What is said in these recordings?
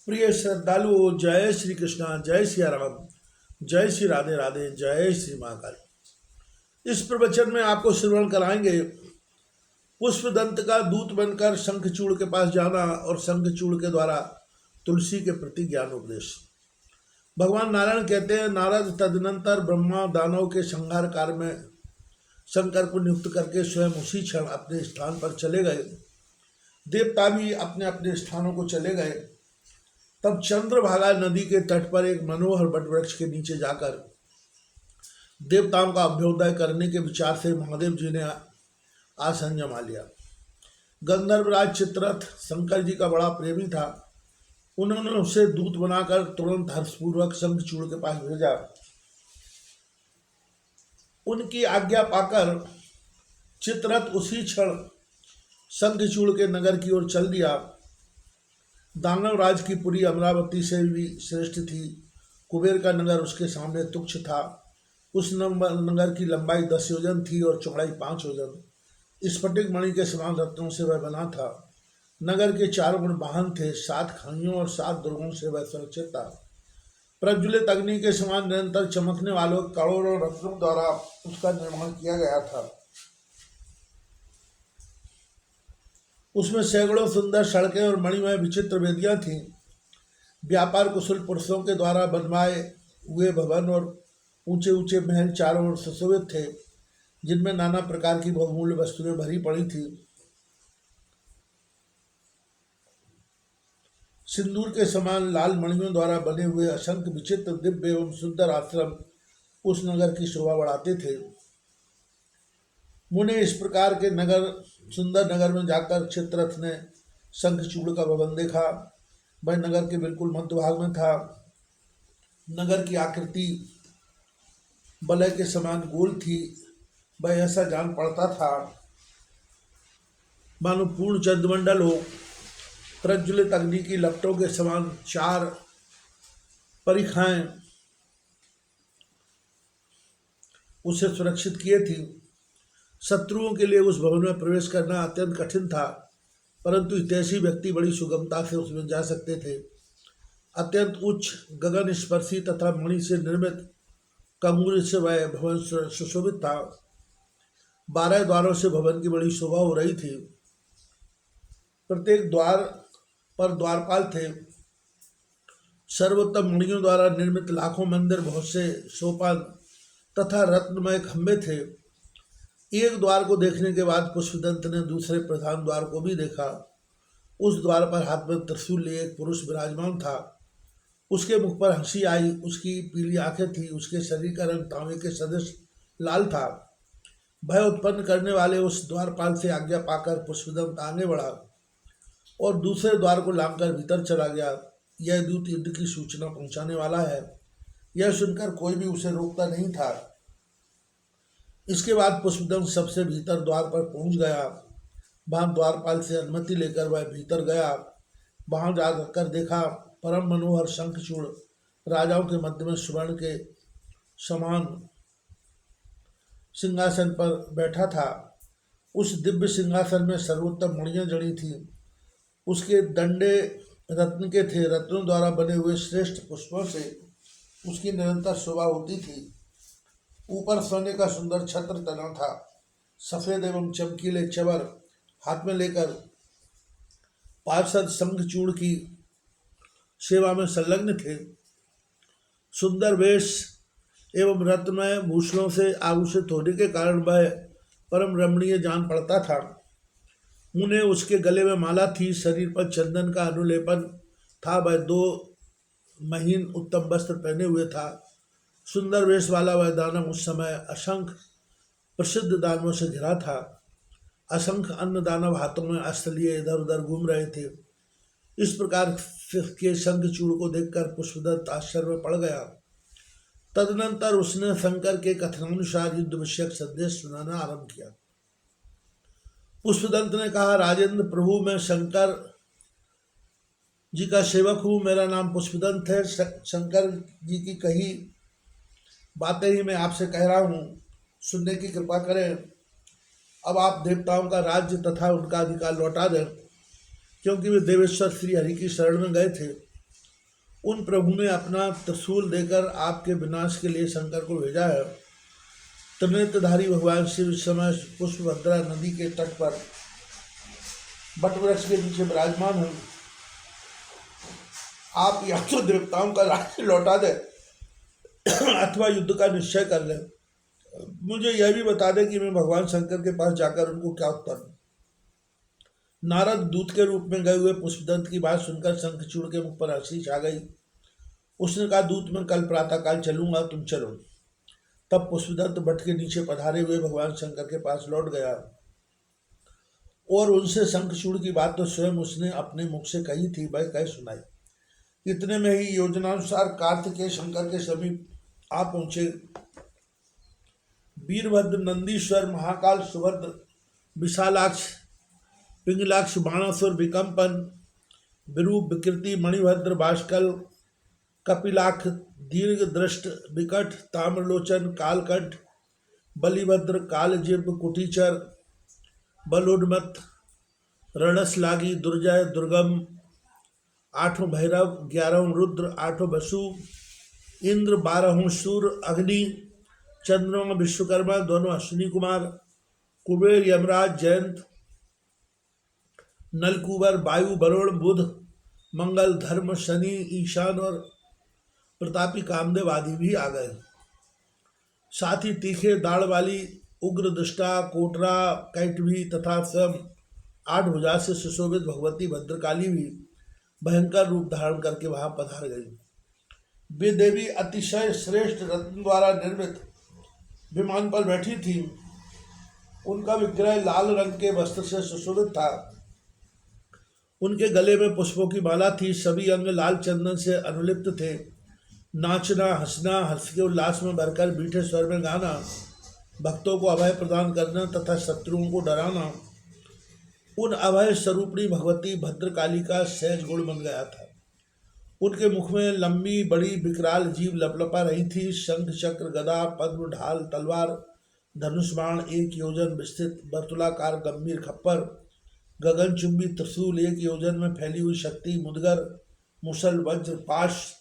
प्रिय श्रद्धालुओं, जय श्री कृष्णा, जय सिया राम, जय श्री राधे राधे, जय श्री महाकाल। इस प्रवचन में आपको श्रवण कराएंगे पुष्पदंत का दूत बनकर शंखचूड़ के पास जाना और शंखचूड़ के द्वारा तुलसी के प्रति ज्ञान उपदेश। भगवान नारायण कहते हैं, नारद तदनंतर ब्रह्मा दानव के संहार कार्य में शंकर को नियुक्त करके स्वयं उसी क्षण अपने स्थान पर चले गए। देवता भी अपने अपने स्थानों को चले गए। तब चंद्रभागा नदी के तट पर एक मनोहर वटवृक्ष के नीचे जाकर देवताओं का अभ्युदय करने के विचार से महादेव जी ने आसन जमा लिया। गंधर्वराज चित्ररथ शंकर जी का बड़ा प्रेमी था। उन्होंने उसे दूत बनाकर तुरंत हर्षपूर्वक शंखचूड़ के पास भेजा। उनकी आज्ञा पाकर चित्ररथ उसी क्षण शंखचूड़ के नगर की ओर चल दिया। दानव राज की पुरी अमरावती से भी श्रेष्ठ थी। कुबेर का नगर उसके सामने तुच्छ था। उस नगर की लंबाई 10 योजन थी और चौड़ाई 5 योजन। स्फटिक मणि के समान रत्नों से वह बना था। नगर के 4 गुण वाहन थे। 7 खाइयों और 7 दुर्गों से वह सुरक्षित था। प्रज्वलित अग्नि के समान निरंतर चमकने वालों करोड़ों रत्नों द्वारा उसका निर्माण किया गया था। उसमें सैकड़ों सुंदर सड़कें और मणिमय विचित्र वेदियां थीं। व्यापार कुशल पुरुषों के द्वारा बनवाए हुए भवन और ऊंचे ऊंचे महल चारों ओर सुशोभित थे, जिनमें नाना प्रकार की बहुमूल्य वस्तुएं भरी पड़ी थी। सिंदूर के समान लाल मणियों द्वारा बने हुए असंख्य विचित्र दिव्य एवं सुंदर आश्रम उस नगर की शोभा बढ़ाते थे। मुने इस प्रकार के सुंदर नगर में जाकर चित्ररथ ने शंखचूड़ का भवन देखा। वह नगर के बिल्कुल मध्य भाग में था। नगर की आकृति वलय के समान गोल थी। वह ऐसा जान पड़ता था मानो पूर्ण चंद्रमंडल हो। प्रज्वलित अग्नि की लपटों के समान 4 परिखाएं उसे सुरक्षित किए थी। शत्रुओं के लिए उस भवन में प्रवेश करना अत्यंत कठिन था, परंतु हितैषी व्यक्ति बड़ी सुगमता से उसमें जा सकते थे। अत्यंत उच्च गगन स्पर्शी तथा मणि से निर्मित कंगूर से वह भवन सुशोभित था। 12 द्वारों से भवन की बड़ी शोभा हो रही थी। प्रत्येक द्वार पर द्वारपाल थे। सर्वोत्तम मणियों द्वारा निर्मित लाखों मंदिर, बहुत से सोपान तथा रत्नमय खंभे थे। एक द्वार को देखने के बाद पुष्पदंत ने दूसरे प्रधान द्वार को भी देखा। उस द्वार पर हाथ में त्रिशूल लिए एक पुरुष विराजमान था। उसके मुख पर हंसी आई। उसकी पीली आंखें थी। उसके शरीर का रंग तांबे के सदृश लाल था। भय उत्पन्न करने वाले उस द्वारपाल से आज्ञा पाकर पुष्पदंत आगे बढ़ा और दूसरे द्वार को लांघकर भीतर चला गया। यह दूत युद्ध की सूचना पहुंचाने वाला है, यह सुनकर कोई भी उसे रोकता नहीं था। इसके बाद पुष्पदंत सबसे भीतर द्वार पर पहुंच गया। वहां द्वारपाल से अनुमति लेकर वह भीतर गया। वहां जाकर देखा परम मनोहर शंखचूड़ राजाओं के मध्य में स्वर्ण के समान सिंहासन पर बैठा था। उस दिव्य सिंहासन में सर्वोत्तम मणियां जड़ी थी। उसके डंडे रत्न के थे। रत्नों द्वारा बने हुए श्रेष्ठ पुष्पों से उसकी निरंतर शोभा होती थी। ऊपर सोने का सुंदर छत्र तना था। सफेद एवं चमकीले चवर हाथ में लेकर पार्षद शंखचूड़ की सेवा में संलग्न थे। सुंदर वेश एवं रत्नमय भूषणों से आभूषित होने के कारण वह परम रमणीय जान पड़ता था। मुने उसके गले में माला थी। शरीर पर चंदन का अनुलेपन था। वह 2 महीन उत्तम वस्त्र पहने हुए था। सुंदर वेश वाला वह दानव उस समय असंख्य प्रसिद्ध दानवों से घिरा था। असंख्य अन्य दानव हाथों में अस्त्र लिए इधर उधर घूम रहे थे। इस प्रकार के शंखचूड़ को देखकर पुष्पदंत आश्चर्य में पड़ गया। तदनंतर उसने शंकर के कथनानुसार युद्ध विषयक संदेश सुनाना आरंभ किया। पुष्पदंत ने कहा, राजेंद्र प्रभु, मैं शंकर जी का सेवक हूँ। मेरा नाम पुष्पदंत है। शंकर जी की कही बातें ही मैं आपसे कह रहा हूँ, सुनने की कृपा करें। अब आप देवताओं का राज्य तथा उनका अधिकार लौटा दें, क्योंकि वे देवेश्वर श्री हरि की शरण में गए थे। उन प्रभु ने अपना त्रिशूल देकर आपके विनाश के लिए शंकर को भेजा है। त्रिनेत्रधारी भगवान शिव इस समय पुष्पभद्रा नदी के तट पर बट वृक्ष के नीचे विराजमान हैं। आप या तो देवताओं का राज्य लौटा दें अथवा युद्ध का निश्चय कर लें। मुझे यह भी बता दें कि मैं भगवान शंकर के पास जाकर उनको क्या उत्तर दूं। नारद दूत के रूप में गए हुए पुष्पदंत की बात सुनकर शंखचूड़ के मुख पर हंसी छा गई। उसने कहा, दूत मैं कल प्रातःकाल चलूंगा, तुम चलो। तब पुष्पदंत बट के नीचे पधारे हुए भगवान शंकर के पास लौट गया और उनसे शंखचूड़ की बात तो स्वयं उसने अपने मुख से कही थी, वह कह सुनाई। इतने में ही योजनानुसार कार्तिकेय शंकर के समीप आ पहुंचे। वीरभद्र, नंदीश्वर, महाकाल, सुभद्र, विशालाक्ष, पिंगलाक्ष, बाणासुर, विकम्पन, विरूप, विकृति, मणिभद्र, बाष्कल, कपिलाक्ष, दीर्घ दृष्ट, विकट, ताम्रलोचन, कालकंठ, बलिभद्र, कालजिह्व, कुटीचर, बलोन्मत्त, रणसलागी, दुर्जय, दुर्गम, 8 भैरव, 11 रुद्र, 8 वसु, इंद्र, 12 सूर्य, अग्नि, चंद्रमा, विश्वकर्मा, दोनों अश्विनी कुमार, कुबेर, यमराज, जयंत, नलकुबर, वायु, वरुण, बुध, मंगल, धर्म, शनि, ईशान और प्रतापी कामदेव आदि भी आ गए। साथ ही तीखे दाढ़ वाली उग्र दुष्टा, कोटरा, कैटभी तथा स्वयं 8 भुजा से सुशोभित भगवती भद्रकाली भी भयंकर रूप धारण करके वहां पधार गई। वे देवी अतिशय श्रेष्ठ रत्न द्वारा निर्मित विमान पर बैठी थी। उनका विग्रह लाल रंग के वस्त्र से सुशोभित था। उनके गले में पुष्पों की माला थी। सभी अंग लाल चंदन से अनुलिप्त थे। नाचना, हंसना, हर्ष के उल्लास में भरकर मीठे स्वर में गाना, भक्तों को अभय प्रदान करना तथा शत्रुओं को डराना, उन अभय स्वरूपणी भगवती भद्रकाली का सहज गुण बन गया था। उनके मुख में लंबी बड़ी विकराल जीभ लपलपा रही थी। शंख, चक्र, गदा, पद्म, ढाल, तलवार, धनुष बाण, 1 योजन विस्तृत वर्तुलाकार गंभीर खप्पर, गगनचुंबी त्रिशूल, 1 योजन में फैली हुई शक्ति, मुदगर, मुसल, वज्र, पाश,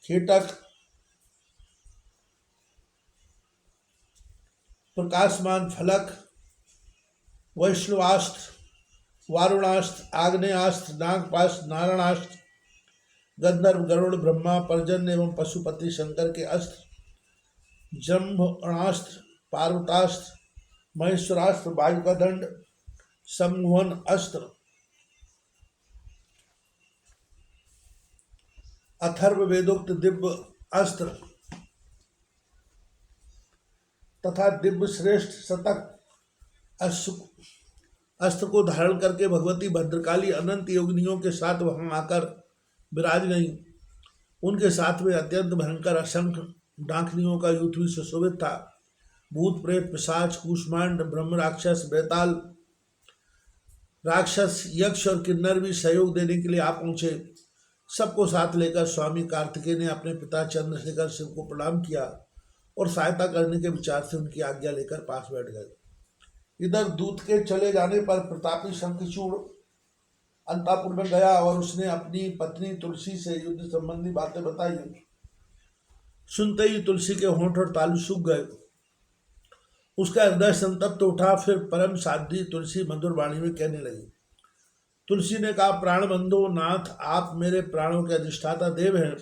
खेटक, प्रकाशमान फलक, वैष्णवास्त्र, वारुणास्त्र, आग्नेयास्त्र, नागपाश, नारायणास्त्र, गंधर्व, गरुड़, ब्रह्मा, पर्जन्य एवं पशुपति शंकर के अस्त्र, जम्भणास्त्र, पार्वतास्त्र, महेश्वरास्त्र, वायु का दंड, सम्मोहन अस्त्र, अथर्व वेदोक्त दिव्य अस्त्र तथा दिव्य श्रेष्ठ शतक अस्त्र को धारण करके भगवती भद्रकाली अनंत योगिनियों के साथ वहां आकर विराज गई। उनके साथ में अत्यंत भयंकर असंख्य डांखनियों का यूथ भी सुशोभित था। भूत, प्रेत, पिशाच, कूष्मांड, ब्रह्म राक्षस, बेताल राक्षस, यक्ष और किन्नर भी सहयोग देने के लिए आ पहुंचे। सबको साथ लेकर स्वामी कार्तिकेय ने अपने पिता चंद्रशेखर शिव को प्रणाम किया और सहायता करने के विचार से उनकी आज्ञा लेकर पास बैठ गए। इधर दूत के चले जाने पर प्रतापी शंखचूड़ अंतापुर में गया और उसने अपनी पत्नी तुलसी से युद्ध संबंधी बातें बताई। सुनते ही तुलसी के होंठ और तालु सूख गए। उसका हृदय संतप्त उठा। फिर परम साध्वी तुलसी मधुर वाणी में कहने लगी। तुलसी ने कहा, प्राण बंधु नाथ, आप मेरे प्राणों के अधिष्ठाता देव हैं।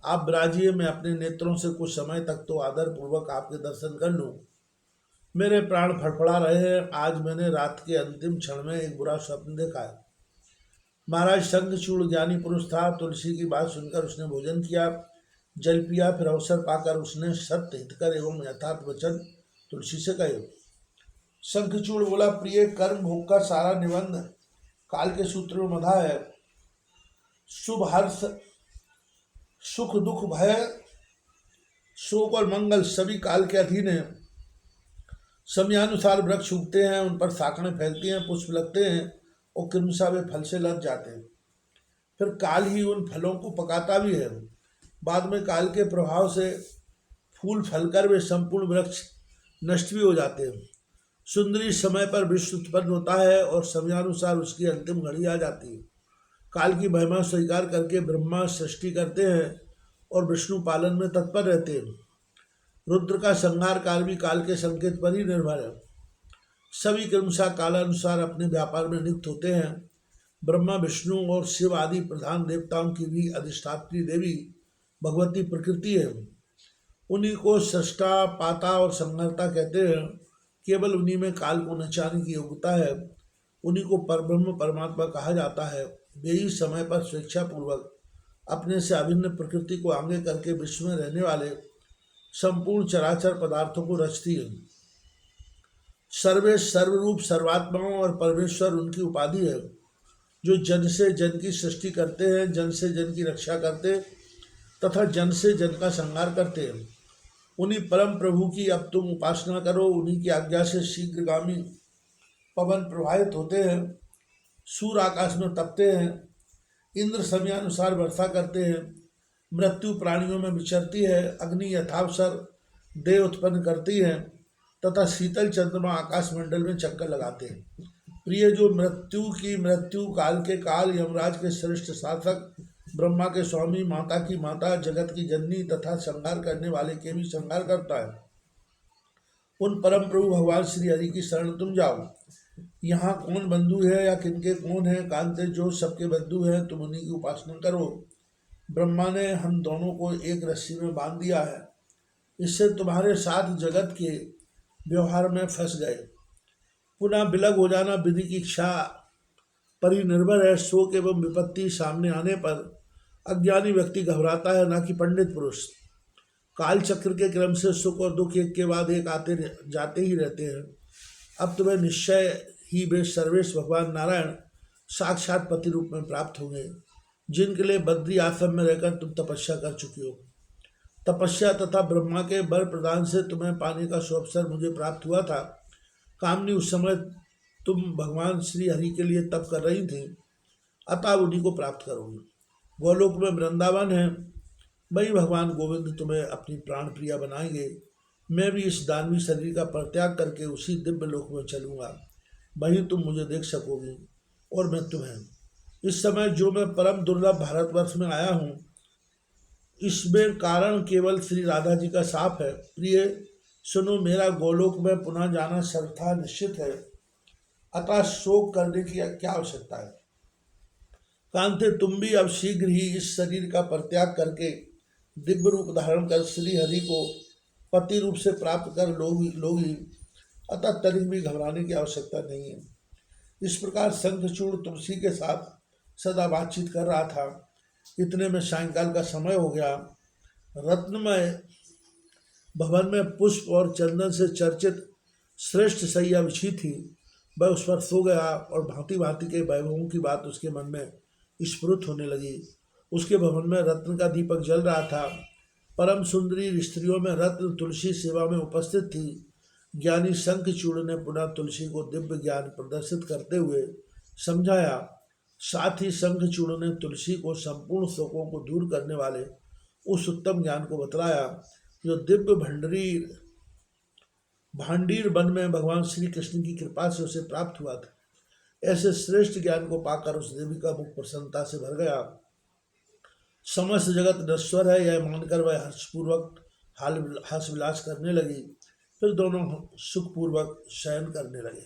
आप विराजिए, मैं अपने नेत्रों से कुछ समय तक तो आदर पूर्वक आपके दर्शन कर लूं। मेरे प्राण फड़फड़ा रहे हैं। आज मैंने रात के अंतिम क्षण में एक बुरा स्वप्न देखा है। महाराज शंखचूड़ ज्ञानी पुरुष था। तुलसी की बात सुनकर उसने भोजन किया, जल पिया। फिर अवसर पाकर उसने सत्य, हितकर एवं यथार्थ वचन तुलसी से कहे। शंखचूड़ बोला, प्रिय, कर्म भोग का सारा निबंध काल के सूत्र में बंधा है। शुभ, हर्ष, सुख, दुख, भय, शोक और मंगल सभी काल के अधीन है। समयानुसार वृक्ष उगते हैं, उन पर शाखाएं फैलती हैं, पुष्प लगते हैं और क्रमशः वे फल से लद जाते हैं। फिर काल ही उन फलों को पकाता भी है। बाद में काल के प्रभाव से फूल फलकर वे संपूर्ण वृक्ष नष्ट भी हो जाते हैं। सुंदरी समय पर विश्व उत्पन्न होता है और समयानुसार उसकी अंतिम घड़ी आ जाती है। काल की महिमा स्वीकार करके ब्रह्मा सृष्टि करते हैं और विष्णु पालन में तत्पर रहते हैं। रुद्र का संहार काल भी काल के संकेत पर ही निर्भर है। सभी क्रमशः कालानुसार अपने व्यापार में नियुक्त होते हैं। ब्रह्मा विष्णु और शिव आदि प्रधान देवताओं की भी अधिष्ठात्री देवी भगवती प्रकृति है। उन्हीं को सृष्टा, पाता और संहर्ता कहते हैं। केवल उन्हीं में काल को नचाने की योग्यता है। उन्हीं को परब्रह्म परमात्मा कहा जाता है। वे ही समय पर स्वेच्छापूर्वक अपने से अभिन्न प्रकृति को आगे करके विश्व में रहने वाले संपूर्ण चराचर पदार्थों को रचती है। सर्वे सर्वरूप सर्वात्माओं और परमेश्वर उनकी उपाधि है, जो जन से जन की सृष्टि करते हैं, जन से जन की रक्षा करते तथा जन से जन का संहार करते हैं। उन्हीं परम प्रभु की अब तुम उपासना करो। उन्हीं की आज्ञा से शीघ्रगामी पवन प्रवाहित होते हैं, सूर्य आकाश में तपते हैं, इंद्र समयानुसार वर्षा करते हैं, मृत्यु प्राणियों में विचरती है, अग्नि यथावसर देह उत्पन्न करती है तथा शीतल चंद्रमा आकाश मंडल में चक्कर लगाते हैं। प्रिय, जो मृत्यु की मृत्यु, काल के काल, यमराज के श्रेष्ठ शासक, ब्रह्मा के स्वामी, माता की माता, जगत की जननी तथा संहार करने वाले के भी संहार करता है, उन परम प्रभु भगवान श्री हरि की शरण तुम जाओ। यहाँ कौन बंधु है या किनके कौन है कांते, जो सबके बंधु हैं, तुम उन्हीं की उपासना करो। ब्रह्मा ने हम दोनों को एक रस्सी में बांध दिया है, इससे तुम्हारे साथ जगत के व्यवहार में फंस गए। पुनः विलग हो जाना विधि की इच्छा पर ही निर्भर है। शोक एवं विपत्ति सामने आने पर अज्ञानी व्यक्ति घबराता है, ना कि पंडित पुरुष। काल चक्र के क्रम से सुख और दुख एक के बाद एक आते जाते ही रहते हैं। अब तुम्हें निश्चय ही वे सर्वेश भगवान नारायण साक्षात पति रूप में प्राप्त होंगे, जिनके लिए बद्री आश्रम में रहकर तुम तपस्या कर चुकी हो। तपस्या तथा ब्रह्मा के वर प्रदान से तुम्हें पाने का सुअवसर मुझे प्राप्त हुआ था। कामनी, उस समय तुम भगवान श्री हरि के लिए तप कर रही थी, अतः उन्हीं को प्राप्त करोगी। गोलोक में वृंदावन है, वही भगवान गोविंद तुम्हें अपनी प्राण प्रिया बनाएंगे। मैं भी इस दानवी शरीर का परित्याग करके उसी दिव्य लोक में चलूँगा, वहीं तुम मुझे देख सकोगी और मैं तुम्हें। इस समय जो मैं परम दुर्लभ भारतवर्ष में आया हूँ, इसमें कारण केवल श्री राधा जी का साप है। प्रिय सुनो, मेरा गोलोक में पुनः जाना सर्वथा निश्चित है, अतः शोक करने की क्या आवश्यकता है। कांते, तुम भी अब शीघ्र ही इस शरीर का परित्याग करके दिव्य रूप धारण कर श्री हरि को पति रूप से प्राप्त कर लोगी, अतः तनिक भी घबराने की आवश्यकता नहीं है। इस प्रकार शंखचूड़ तुलसी के साथ सदा बातचीत कर रहा था। इतने में सायंकाल का समय हो गया। रत्नमय भवन में पुष्प और चंदन से चर्चित श्रेष्ठ शैया बिछी थी। वह उस पर सो गया और भांति भांति के वैभवों की बात उसके मन में स्फुरित होने लगी। उसके भवन में रत्न का दीपक जल रहा था। परम सुंदरी स्त्रियों में रत्न तुलसी सेवा में उपस्थित थी। ज्ञानी शंखचूड़ ने पुनः तुलसी को दिव्य ज्ञान प्रदर्शित करते हुए समझाया। साथ ही शंखचूड़ ने तुलसी को संपूर्ण शोकों को दूर करने वाले उस उत्तम ज्ञान को बतलाया, जो दिव्य भांडीर वन में भगवान श्री कृष्ण की कृपा से उसे प्राप्त हुआ था। ऐसे श्रेष्ठ ज्ञान को पाकर उस देवी का मुख प्रसन्नता से भर गया। समस्त जगत नश्वर है, यह मानकर वह हर्षपूर्वक हर्ष विलास करने लगी। फिर दोनों सुखपूर्वक शयन करने लगे।